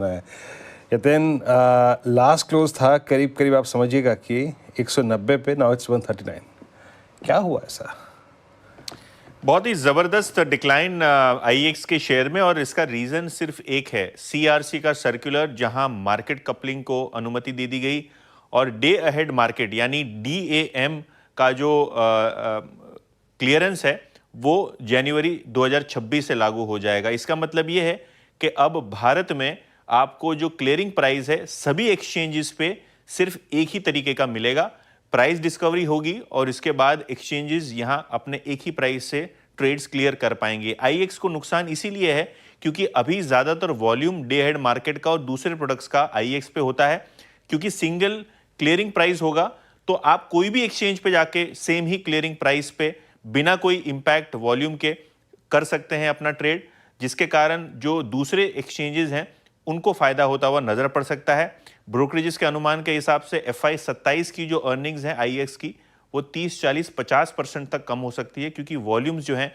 Yatin, last close था करीब करीब आप समझिएगा कि 190 पे, नाउ इट्स 139। क्या हुआ ऐसा? बहुत ही ज़बरदस्त डिक्लाइन आईएक्स के शेयर में, और इसका रीज़न सिर्फ एक है, सीआरसी का सर्कुलर, जहां मार्केट कपलिंग को अनुमति दे दी गई और डे अहेड मार्केट यानी डीएएम का जो क्लियरेंस है वो जनवरी 2026 से लागू हो जाएगा। इसका मतलब ये है कि अब भारत में आपको जो क्लियरिंग प्राइस है सभी एक्सचेंजेस पे सिर्फ एक ही तरीके का मिलेगा। प्राइस डिस्कवरी होगी और इसके बाद एक्सचेंजेस यहां अपने एक ही प्राइस से ट्रेड्स क्लियर कर पाएंगे। आईएक्स को नुकसान इसीलिए है क्योंकि अभी ज्यादातर वॉल्यूम डे हेड मार्केट का और दूसरे प्रोडक्ट्स का आईएक्स पे होता है। क्योंकि सिंगल क्लियरिंग प्राइस होगा तो आप कोई भी एक्सचेंज पे जाके सेम ही क्लियरिंग प्राइस पे बिना कोई इंपैक्ट वॉल्यूम के कर सकते हैं अपना ट्रेड, जिसके कारण जो दूसरे एक्सचेंजेस हैं उनको फायदा होता हुआ नजर पड़ सकता है। ब्रोकरेजेस के अनुमान के हिसाब से FY 27 की जो अर्निंग्स हैं आईएक्स की वो 30, 40, 50% तक कम हो सकती है, क्योंकि वॉल्यूम्स जो हैं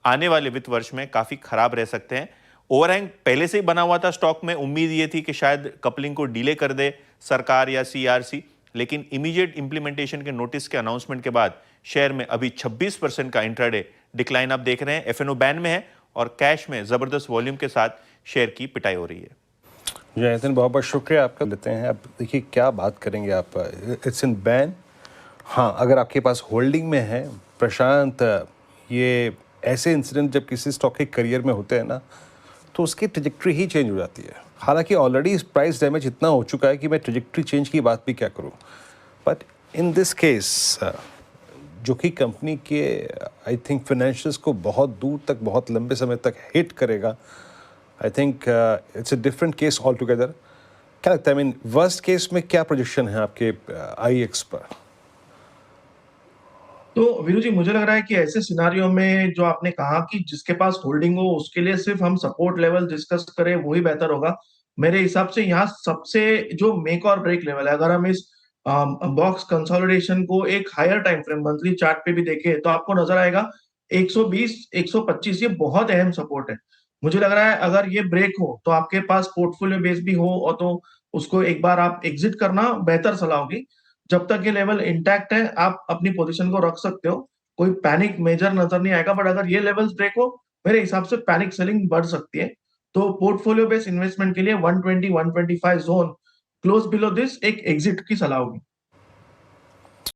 आने वाले वित्त वर्ष में काफी खराब रह सकते हैं। ओवरहैंग पहले से ही बना हुआ था स्टॉक में, उम्मीद ये थी कि शायद कपलिंग को डिले कर दे सरकार या सीआरसी, लेकिन इमीडिएट इंप्लीमेंटेशन के नोटिस के अनाउंसमेंट के बाद शेयर में अभी 26% का इंट्राडे डिक्लाइन आप देख रहे हैं। एफएनओ बैन में है और कैश में जबरदस्त वॉल्यूम के साथ शेयर की पिटाई हो रही है। जयतन, बहुत बहुत शुक्रिया आपका लेते हैं। अब देखिए क्या बात करेंगे आप, इट्स इन बैन। हाँ, अगर आपके पास होल्डिंग में है प्रशांत, ये ऐसे इंसिडेंट जब किसी स्टॉक के करियर में होते हैं ना तो उसकी ट्रेजेक्ट्री ही चेंज हो जाती है। हालांकि ऑलरेडी प्राइस डैमेज इतना हो चुका है कि मैं ट्रेजेक्ट्री चेंज की बात भी क्या करूं, बट इन दिस केस जो कि कंपनी के आई थिंक फाइनेंशियल्स को बहुत दूर तक, बहुत लंबे समय तक हिट करेगा, I think it's a different case all together. क्या लगता है, आई मीन वर्स्ट केस में क्या प्रोजेक्शन है आपके आईएक्स पर? तो वीरू जी, मुझे लग रहा है कि ऐसे सिनारियो में जो आपने कहा कि जिसके पास होल्डिंग हो उसके लिए सिर्फ हम सपोर्ट लेवल डिस्कस करें वही बेहतर होगा। मेरे हिसाब से यहाँ सबसे जो मेक और ब्रेक लेवल है, अगर हम इस बॉक्स कंसोलिडेशन को एक higher time frame monthly chart पे भी देखें तो आपको नजर आएगा 120, 125 ये बहुत अहम सपोर्ट है। मुझे लग रहा है अगर ये ब्रेक हो तो आपके पास पोर्टफोलियो बेस भी हो और तो उसको एक बार आप एग्जिट करना बेहतर सलाह होगी। जब तक ये लेवल इंटैक्ट है आप अपनी पोजीशन को रख सकते हो, कोई पैनिक मेजर नजर नहीं आएगा। बट अगर ये लेवल्स ब्रेक हो, मेरे हिसाब से पैनिक सेलिंग बढ़ सकती है। तो पोर्टफोलियो बेस्ड इन्वेस्टमेंट के लिए 120, 125 जोन क्लोज बिलो दिस एक एग्जिट की सलाह होगी।